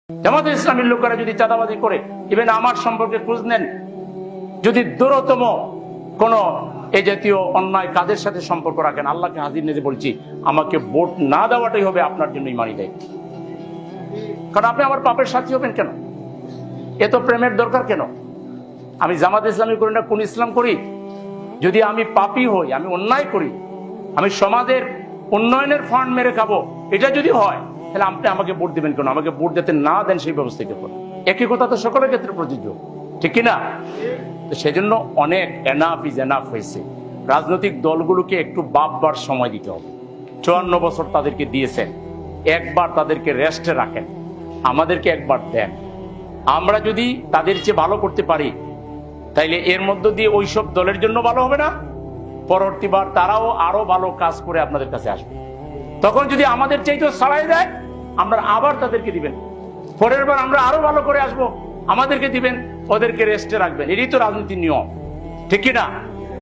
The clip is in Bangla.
জামাতে ইসলামীর লোকেরা যদি চাঁদাবাজি করে, ইভেন আমার সম্পর্কে খোঁজ নেন, যদি দূরতম কোন এই জাতীয় অন্যায় কাজের সাথে সম্পর্ক রাখেন, আল্লাহকে হাজির নিয়ে বলছি, আমাকে ভোট না দেওয়াটাই হবে আপনার জন্য ইমানি দায়িত্ব। কারণ আপনি আমার পাপের সাথী হবেন কেন? এত প্রেমের দরকার কেন? আমি জামাত ইসলামী করি না কোন ইসলাম করি, যদি আমি পাপী হই, আমি অন্যায় করি, আমি সমাজের উন্নয়নের ফান্ড মেরে খাবো, এটা যদি হয়, তাহলে আপনি আমাকে ভোট দিবেন কেন? আমাকে ভোট দিতে না দেন সেই ব্যবস্থা করুন। একই কথা তো সকলের ক্ষেত্রে প্রযোজ্য, ঠিক কিনা? তো সেজন্য অনেক এনাফ ইজ এনাফ হয়েছে। রাজনৈতিক দলগুলোকে একটু ভাববার সময় দিতে হবে। 54 বছর তাদেরকে দিয়েছেন, একবার তাদেরকে রেস্টে রাখেন, আমাদেরকে একবার দেন। আমরা যদি তাদের চেয়ে ভালো করতে পারি, তাইলে এর মধ্য দিয়ে ওইসব দলের জন্য ভালো হবে না? পরবর্তীবার তারাও আরো ভালো কাজ করে আপনাদের কাছে আসবে। তখন যদি আমাদের চাইতেও ছাড়াই দেয়, আমরা আবার তাদেরকে দিবেন। পরের বার আমরা আরো ভালো করে আসবো, আমাদেরকে দিবেন, ওদেরকে রেস্টে রাখবেন। এটাই তো রাজনীতির নিয়ম, ঠিক কিনা?